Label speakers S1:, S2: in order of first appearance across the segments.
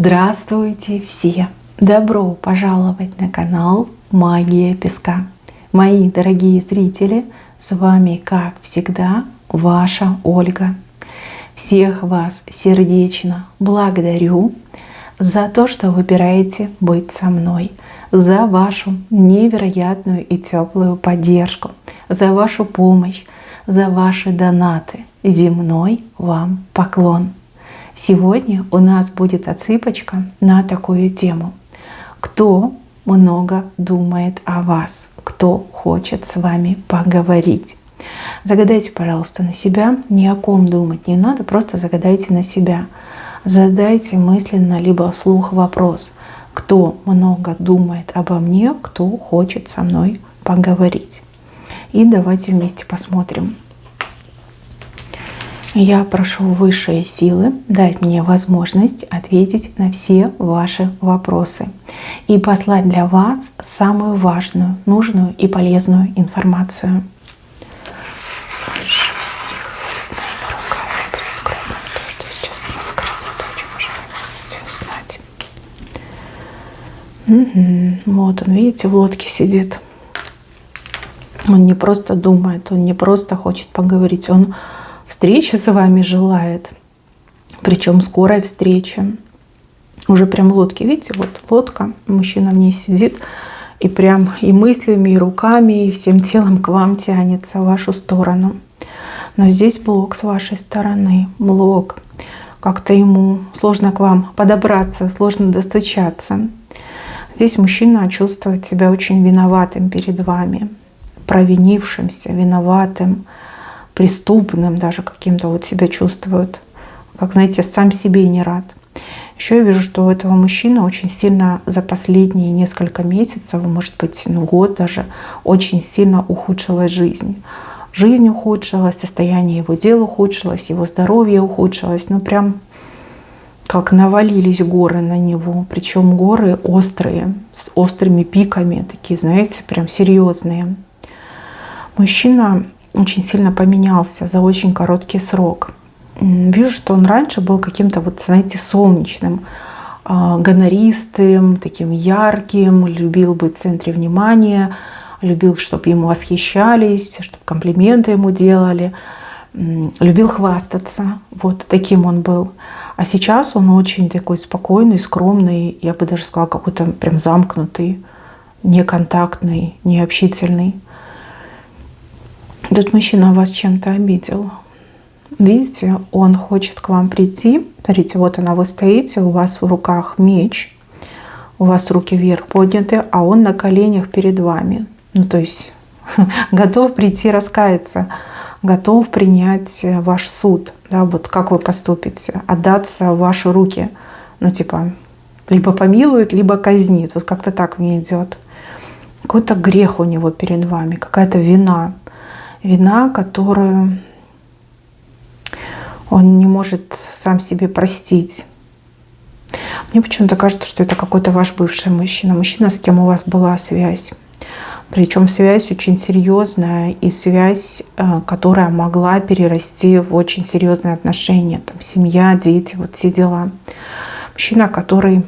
S1: Здравствуйте все! Добро пожаловать на канал Магия Песка. Мои дорогие зрители, с вами, как всегда, ваша Ольга. Всех вас сердечно благодарю за то, что выбираете быть со мной, за вашу невероятную и теплую поддержку, за вашу помощь, за ваши донаты. Земной вам поклон! Сегодня у нас будет отсыпочка на такую тему. Кто много думает о вас? Кто хочет с вами поговорить? Загадайте, пожалуйста, на себя. Ни о ком думать не надо, просто загадайте на себя. Задайте мысленно либо вслух вопрос. Кто много думает обо мне? Кто хочет со мной поговорить? И давайте вместе посмотрим. Я прошу высшие силы дать мне возможность ответить на все ваши вопросы и послать для вас самую важную, нужную и полезную информацию. Вот он, видите, в лодке сидит. Он не просто думает, он не просто хочет поговорить, он встречи с вами желает, причем скорой встречи. Уже прям в лодке, видите, вот лодка, мужчина в ней сидит, и прям и мыслями, и руками, и всем телом к вам тянется в вашу сторону. Но здесь блок с вашей стороны, блок. Как-то ему сложно к вам подобраться, сложно достучаться. Здесь мужчина чувствует себя очень виноватым перед вами, провинившимся, виноватым, преступным даже каким-то вот себя чувствует, как, знаете, сам себе не рад. Еще я вижу, что у этого мужчины очень сильно за последние несколько месяцев, может быть, год даже, очень сильно ухудшилась жизнь. Жизнь ухудшилась, состояние его дел ухудшилось, его здоровье ухудшилось. Ну прям как навалились горы на него. Причем горы острые, с острыми пиками, такие, знаете, прям серьезные. Мужчина очень сильно поменялся за очень короткий срок. Вижу, что он раньше был каким-то, вот, знаете, солнечным, гонористым, таким ярким, любил быть в центре внимания, любил, чтобы ему восхищались, чтобы комплименты ему делали, любил хвастаться. Вот таким он был. А сейчас он очень такой спокойный, скромный, я бы даже сказала, какой-то прям замкнутый, неконтактный, необщительный. Этот мужчина вас чем-то обидел. Видите, он хочет к вам прийти. Смотрите, вот она, вы стоите, у вас в руках меч, у вас руки вверх подняты, а он на коленях перед вами. Ну, то есть готов прийти раскаяться, готов принять ваш суд. Да, вот как вы поступите, отдаться в ваши руки. Ну, типа, либо помилует, либо казнит. Вот как-то так мне идет. Какой-то грех у него перед вами, какая-то вина. Вина, которую он не может сам себе простить. Мне почему-то кажется, что это какой-то ваш бывший мужчина. Мужчина, с кем у вас была связь. Причем связь очень серьезная и связь, которая могла перерасти в очень серьезные отношения. Там, семья, дети, вот все дела. Мужчина, который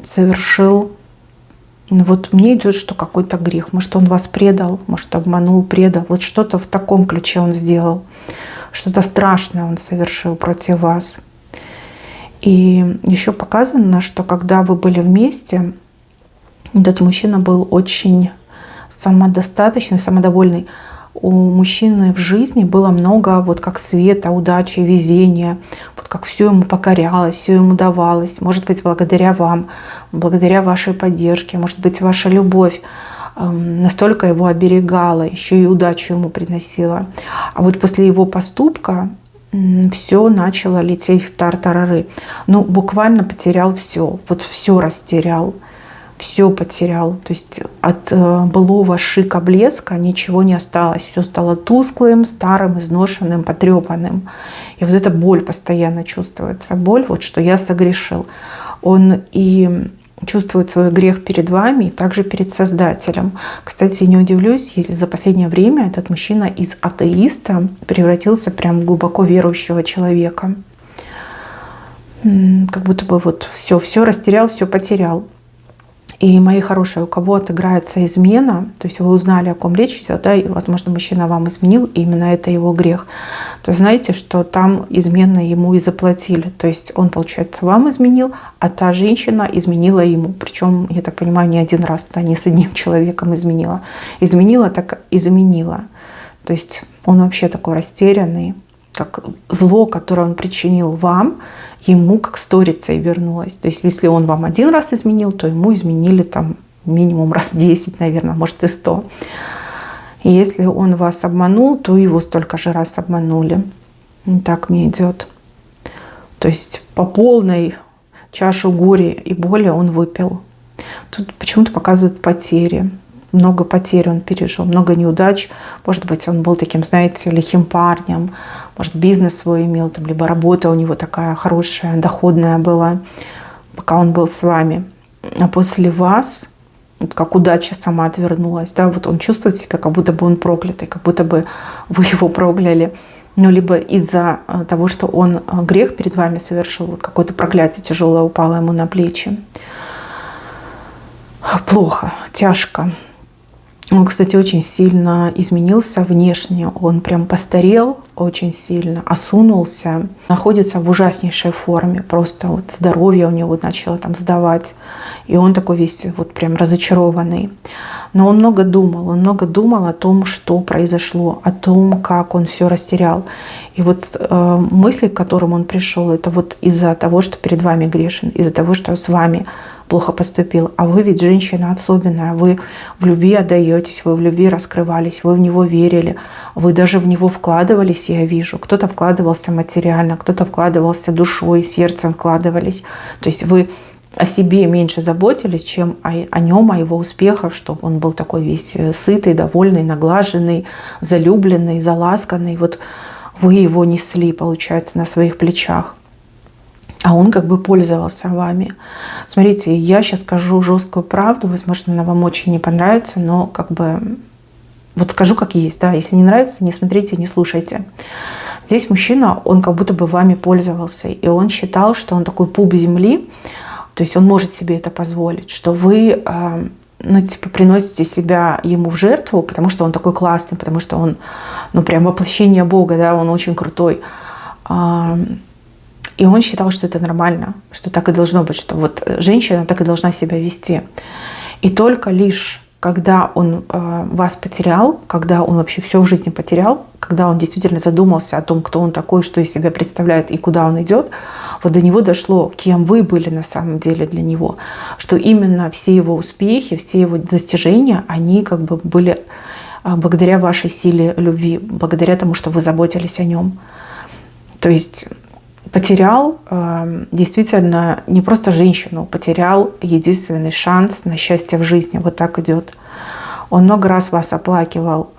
S1: совершил... Ну вот мне идет, что какой-то грех. Может, он вас предал, может, обманул, предал. Вот что-то в таком ключе он сделал. Что-то страшное он совершил против вас. И еще показано, что когда вы были вместе, этот мужчина был очень самодостаточный, самодовольный. У мужчины в жизни было много вот как света, удачи, везения. Вот как все ему покорялось, все ему давалось. Может быть, благодаря вам, благодаря вашей поддержке, может быть, ваша любовь настолько его оберегала, еще и удачу ему приносила. А вот после его поступка все начало лететь в тартарары. Ну, буквально потерял все. Вот все растерял. Все потерял. То есть от былого шика, блеска ничего не осталось. Все стало тусклым, старым, изношенным, потрепанным. И вот эта боль постоянно чувствуется. Боль, вот что я согрешил. Он и чувствует свой грех перед вами, и также перед Создателем. Кстати, не удивлюсь, если за последнее время этот мужчина из атеиста превратился прям в глубоко верующего человека. как будто бы вот все растерял, все потерял. И, мои хорошие, у кого отыграется измена, то есть вы узнали, о ком речь идет, да, и, возможно, мужчина вам изменил, и именно это его грех, то знаете, что там изменно ему и заплатили. То есть он, получается, вам изменил, а та женщина изменила ему. Причем, я так понимаю, не один раз, да, не с одним человеком изменила. Изменила, так изменила. То есть он вообще такой растерянный, как зло, которое он причинил вам, ему как сторицей вернулось. То есть если он вам один раз изменил, то ему изменили там минимум раз 10, наверное, может и 100. И если он вас обманул, то его столько же раз обманули. Так мне идет. То есть по полной чашу горя и боли он выпил. Тут почему-то показывают потери. Много потерь он пережил, много неудач. Может быть, он был таким, знаете, лихим парнем. Может, бизнес свой имел, там, либо работа у него такая хорошая, доходная была, пока он был с вами. А после вас, вот как удача сама отвернулась, да, вот он чувствует себя, как будто бы он проклятый, как будто бы вы его прокляли. Ну, либо из-за того, что он грех перед вами совершил, вот какое-то проклятие тяжелое упало ему на плечи. Плохо, тяжко. Он, кстати, очень сильно изменился внешне. Он прям постарел очень сильно, осунулся. Находится в ужаснейшей форме. Просто вот здоровье у него начало там сдавать. И он такой весь вот прям разочарованный. Но он много думал о том, что произошло, о том, как он все растерял. И вот мысли, к которым он пришел, это вот из-за того, что перед вами грешен, из-за того, что с вами плохо поступил. А вы ведь женщина особенная, вы в любви отдаетесь, вы в любви раскрывались, вы в него верили, вы даже в него вкладывались, я вижу. Кто-то вкладывался материально, кто-то вкладывался душой, сердцем вкладывались. То есть вы о себе меньше заботились, чем о нем, о его успехах, чтобы он был такой весь сытый, довольный, наглаженный, залюбленный, заласканный. Вот вы его несли, получается, на своих плечах. А он как бы пользовался вами. Смотрите, я сейчас скажу жесткую правду, возможно, она вам очень не понравится, но как бы вот скажу как есть. Да? Если не нравится, не смотрите, не слушайте. Здесь мужчина, он как будто бы вами пользовался, и он считал, что он такой пуп земли, то есть он может себе это позволить, что вы приносите себя ему в жертву, потому что он такой классный, потому что он прям воплощение Бога, да, он очень крутой. И он считал, что это нормально, что так и должно быть, что вот женщина так и должна себя вести. И только лишь когда он вас потерял, когда он вообще все в жизни потерял, когда он действительно задумался о том, кто он такой, что из себя представляет и куда он идет, вот до него дошло, кем вы были на самом деле для него, что именно все его успехи, все его достижения, они как бы были благодаря вашей силе любви, благодаря тому, что вы заботились о нем. То есть потерял действительно не просто женщину, потерял единственный шанс на счастье в жизни. Вот так идет. Он много раз вас оплакивал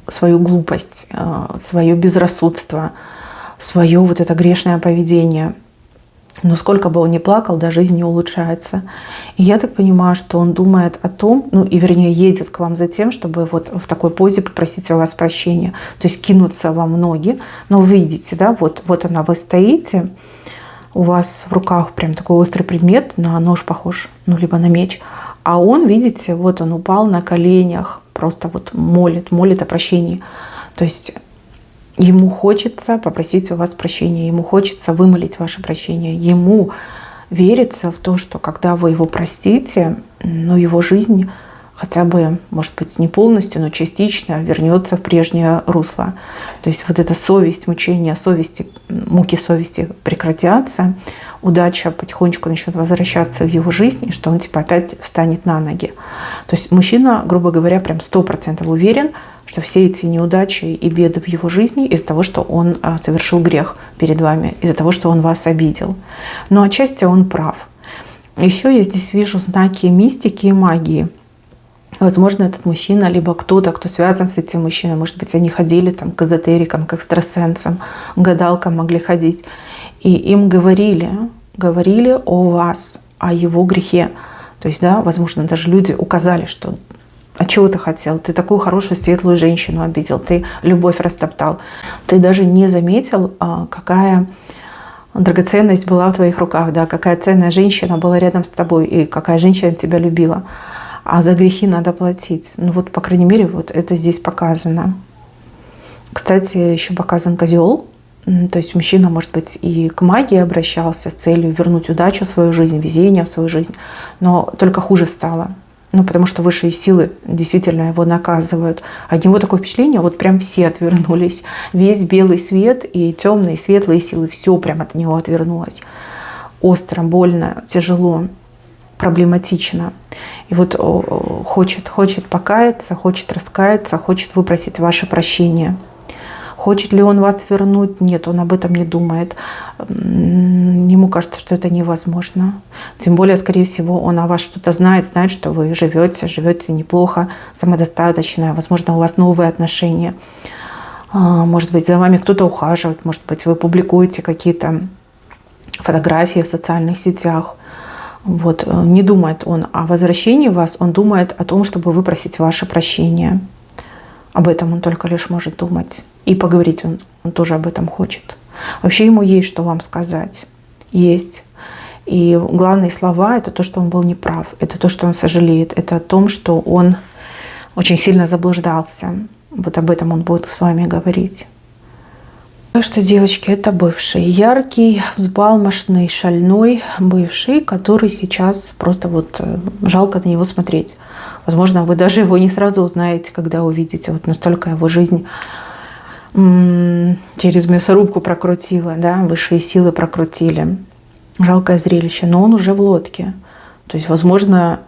S1: свою глупость, свое безрассудство, свое вот это грешное поведение. Но сколько бы он ни плакал, да, жизнь не улучшается. И я так понимаю, что он думает о том, вернее, едет к вам за тем, чтобы вот в такой позе попросить у вас прощения. То есть кинуться вам в ноги. Но вы видите, да, вот она, вы стоите, у вас в руках прям такой острый предмет, на нож похож, либо на меч. А он, видите, вот он упал на коленях, просто вот молит о прощении. То есть ему хочется попросить у вас прощения, ему хочется вымолить ваше прощение, ему верится в то, что когда вы его простите, его жизнь хотя бы, может быть, не полностью, но частично вернется в прежнее русло. То есть вот эта совесть, мучения совести, муки совести прекратятся, удача потихонечку начнет возвращаться в его жизнь, и что он опять встанет на ноги. То есть мужчина, грубо говоря, прям 100% уверен, что все эти неудачи и беды в его жизни из-за того, что он совершил грех перед вами, из-за того, что он вас обидел. Но отчасти он прав. Еще я здесь вижу знаки мистики и магии. Возможно, этот мужчина, либо кто-то, кто связан с этим мужчиной, может быть, они ходили там, к эзотерикам, к экстрасенсам, к гадалкам могли ходить. И им говорили о вас, о его грехе. То есть, да, возможно, даже люди указали, что а чего ты хотел? Ты такую хорошую, светлую женщину обидел, ты любовь растоптал. Ты даже не заметил, какая драгоценность была в твоих руках, да, какая ценная женщина была рядом с тобой, и какая женщина тебя любила. А за грехи надо платить. Ну вот, по крайней мере, вот это здесь показано. Кстати, еще показан козел. То есть мужчина, может быть, и к магии обращался с целью вернуть удачу в свою жизнь, везение в свою жизнь, но только хуже стало. Ну, потому что высшие силы действительно его наказывают. От него такое впечатление, вот прям все отвернулись. Весь белый свет и темные, светлые силы, все прям от него отвернулось. Остро, больно, тяжело, проблематично. И вот хочет покаяться, хочет раскаяться, хочет выпросить ваше прощение. Хочет ли он вас вернуть? Нет, он об этом не думает. Ему кажется, что это невозможно. Тем более, скорее всего, он о вас что-то знает, знает, что вы живете неплохо, самодостаточно. Возможно, у вас новые отношения. Может быть, за вами кто-то ухаживает. Может быть, вы публикуете какие-то фотографии в социальных сетях. Вот. Не думает он о возвращении вас, он думает о том, чтобы выпросить ваше прощение. Об этом он только лишь может думать. И поговорить он тоже об этом хочет. Вообще ему есть что вам сказать. Есть. И главные слова — это то, что он был неправ. Это то, что он сожалеет. Это о том, что он очень сильно заблуждался. Вот об этом он будет с вами говорить. Так что, девочки, это бывший. Яркий, взбалмошный, шальной бывший, который сейчас просто вот жалко на него смотреть. Возможно, вы даже его не сразу узнаете, когда увидите. Вот настолько его жизнь через мясорубку прокрутила, да, высшие силы прокрутили. Жалкое зрелище, но он уже в лодке. То есть, возможно,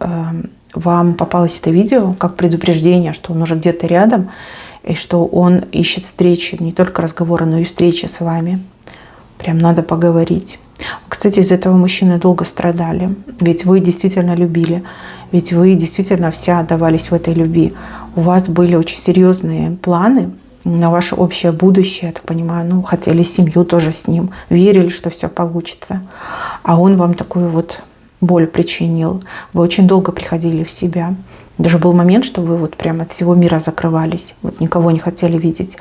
S1: вам попалось это видео как предупреждение, что он уже где-то рядом, и что он ищет встречи, не только разговора, но и встречи с вами. Прям надо поговорить. Кстати, из этого мужчины долго страдали. Ведь вы действительно любили. Ведь вы действительно все отдавались в этой любви. У вас были очень серьезные планы на ваше общее будущее, я так понимаю. Ну, хотели семью тоже с ним. Верили, что все получится. А он вам такую вот боль причинил. Вы очень долго приходили в себя. Даже был момент, что вы вот прям от всего мира закрывались. Вот никого не хотели видеть.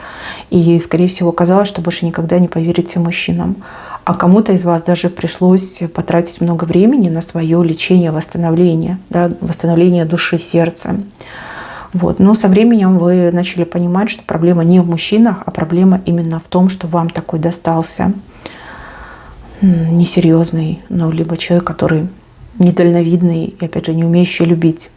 S1: И, скорее всего, казалось, что больше никогда не поверите мужчинам. А кому-то из вас даже пришлось потратить много времени на свое лечение, восстановление, да, восстановление души, сердца. Вот. Но со временем вы начали понимать, что проблема не в мужчинах, а проблема именно в том, что вам такой достался несерьезный, ну, либо человек, который недальновидный и, опять же, не умеющий любить.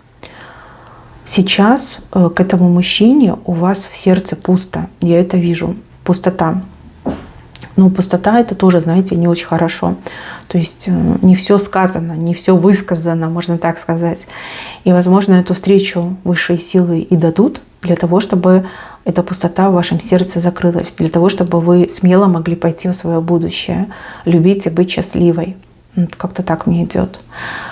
S1: Сейчас к этому мужчине у вас в сердце пусто. Я это вижу. Пустота. Но пустота — это тоже, знаете, не очень хорошо. То есть не все сказано, не все высказано, можно так сказать. И, возможно, эту встречу высшие силы и дадут для того, чтобы эта пустота в вашем сердце закрылась, для того, чтобы вы смело могли пойти в свое будущее, любить и быть счастливой. Как-то так мне идет.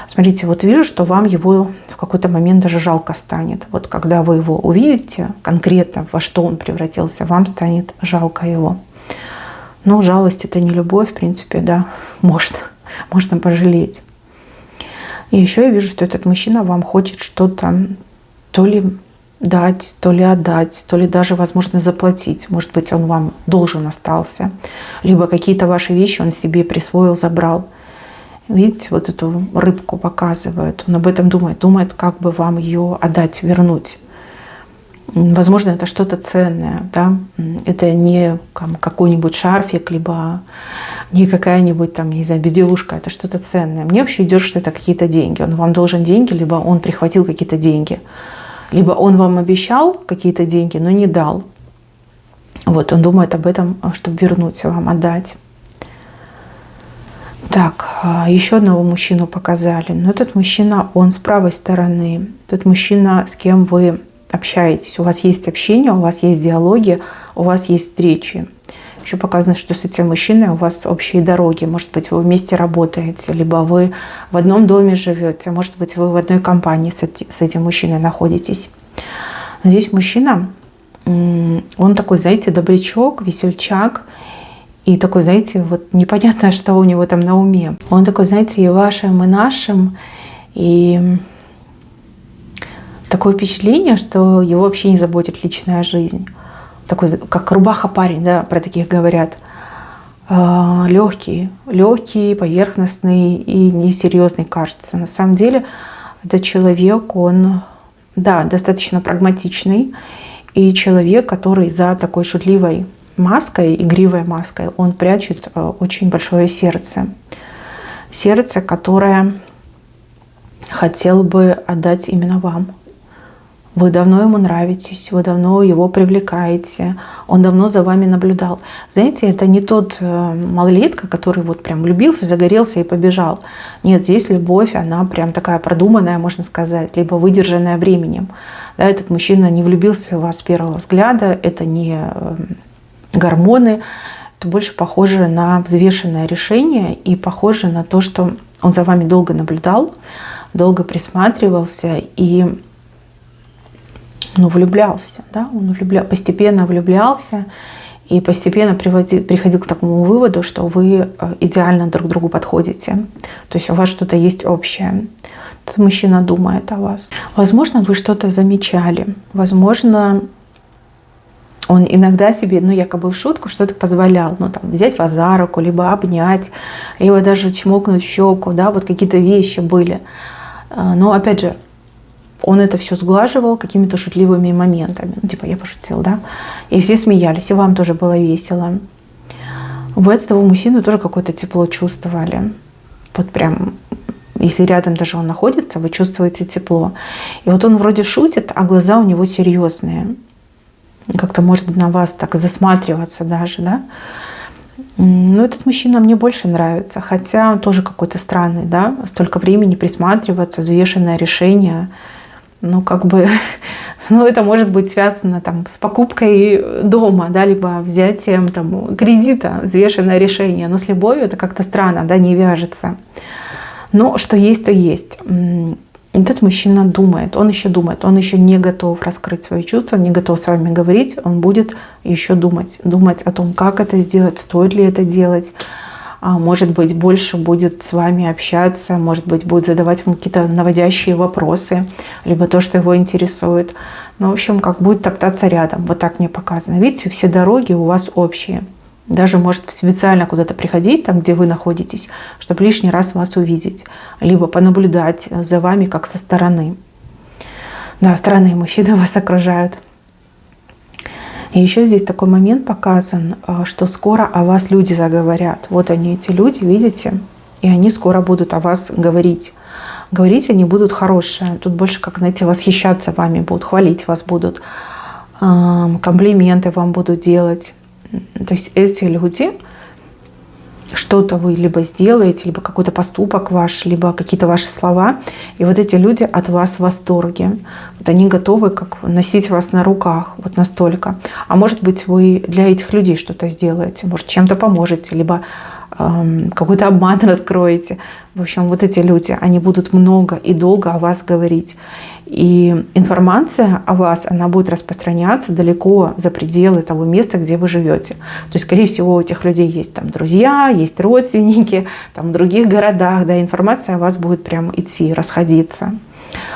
S1: Смотрите, вот вижу, что вам его в какой-то момент даже жалко станет. Вот когда вы его увидите конкретно, во что он превратился, вам станет жалко его. Но жалость — это не любовь, в принципе, да, можно пожалеть. И еще я вижу, что этот мужчина вам хочет что-то то ли дать, то ли отдать, то ли даже, возможно, заплатить. Может быть, он вам должен остался. Либо какие-то ваши вещи он себе присвоил, забрал. Видите, вот эту рыбку показывают. Он об этом думает, как бы вам ее отдать, вернуть. Возможно, это что-то ценное, да? Это не какой-нибудь шарфик, либо не какая-нибудь там, не знаю, безделушка, это что-то ценное. Мне вообще идет, что это какие-то деньги. Он вам должен деньги, либо он прихватил какие-то деньги, либо он вам обещал какие-то деньги, но не дал. Вот, он думает об этом, чтобы вернуть вам, отдать. Так, еще одного мужчину показали. Но этот мужчина, он с правой стороны. Тот мужчина, с кем вы общаетесь. У вас есть общение, у вас есть диалоги, у вас есть встречи. Еще показано, что с этим мужчиной у вас общие дороги. Может быть, вы вместе работаете, либо вы в одном доме живете, может быть, вы в одной компании с этим мужчиной находитесь. Но здесь мужчина, он такой, знаете, добрячок, весельчак. И такой, знаете, вот непонятно, что у него там на уме. Он такой, знаете, и вашим, и нашим. И такое впечатление, что его вообще не заботит личная жизнь. Такой, как рубаха парень, да, про таких говорят. легкий, поверхностный и несерьезный кажется. На самом деле этот человек, он, да, достаточно прагматичный, и человек, который за такой шутливой маской, игривой маской, он прячет очень большое сердце. Сердце, которое хотел бы отдать именно вам. Вы давно ему нравитесь, вы давно его привлекаете, он давно за вами наблюдал. Знаете, это не тот малолетка, который вот прям влюбился, загорелся и побежал. Нет, здесь любовь, она прям такая продуманная, можно сказать, либо выдержанная временем. Да, этот мужчина не влюбился в вас с первого взгляда, это не гормоны, это больше похоже на взвешенное решение и похоже на то, что он за вами долго наблюдал, долго присматривался и влюблялся, да? Он постепенно влюблялся и постепенно приходил к такому выводу, что вы идеально друг другу подходите. То есть у вас что-то есть общее. Этот мужчина думает о вас. Возможно, вы что-то замечали. Возможно, он иногда себе, якобы в шутку что-то позволял. Взять вас за руку, либо обнять, либо даже чмокнуть в щеку. Да? Вот какие-то вещи были. Но опять же, он это все сглаживал какими-то шутливыми моментами. Я пошутил, да? И все смеялись, и вам тоже было весело. Вы от этого мужчину тоже какое-то тепло чувствовали. Вот прям, если рядом даже он находится, вы чувствуете тепло. И вот он вроде шутит, а глаза у него серьезные. Как-то может на вас так засматриваться даже, да? Но этот мужчина мне больше нравится. Хотя он тоже какой-то странный, да? Столько времени присматриваться, взвешенное решение. Это может быть связано с покупкой дома, да, либо взятием кредита, взвешенное решение. Но с любовью это как-то странно, да, не вяжется. Но что есть, то есть. Этот мужчина думает, он еще не готов раскрыть свои чувства, не готов с вами говорить, он будет еще думать о том, как это сделать, стоит ли это делать. Может быть, больше будет с вами общаться, может быть, будет задавать вам какие-то наводящие вопросы, либо то, что его интересует. В общем, как будет топтаться рядом. Вот так мне показано. Видите, все дороги у вас общие. Даже может специально куда-то приходить, там, где вы находитесь, чтобы лишний раз вас увидеть, либо понаблюдать за вами, как со стороны. Да, странные мужчины вас окружают. И еще здесь такой момент показан, что скоро о вас люди заговорят. Вот они, эти люди, видите? И они скоро будут о вас говорить. Говорить они будут хорошие. Тут больше, как, знаете, восхищаться вами будут, хвалить вас будут, комплименты вам будут делать. То есть эти люди, что-то вы либо сделаете, либо какой-то поступок ваш, либо какие-то ваши слова, и вот эти люди от вас в восторге. Вот они готовы как носить вас на руках, вот настолько. А может быть, вы для этих людей что-то сделаете, может, чем-то поможете, либо какой-то обман раскроете. В общем, вот эти люди, они будут много и долго о вас говорить. И информация о вас, она будет распространяться далеко за пределы того места, где вы живете. То есть, скорее всего, у этих людей есть там друзья, есть родственники, там в других городах, да, информация о вас будет прям идти, расходиться.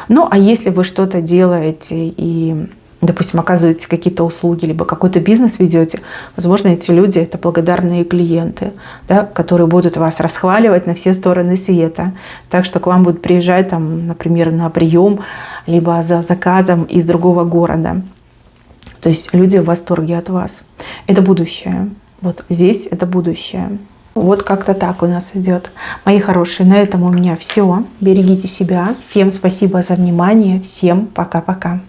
S1: А если вы что-то делаете и, допустим, оказываете какие-то услуги, либо какой-то бизнес ведете, возможно, эти люди — это благодарные клиенты, да, которые будут вас расхваливать на все стороны света. Так что к вам будут приезжать, например, на прием, либо за заказом из другого города. То есть люди в восторге от вас. Это будущее. Вот здесь это будущее. Вот как-то так у нас идет. Мои хорошие, на этом у меня все. Берегите себя. Всем спасибо за внимание. Всем пока-пока.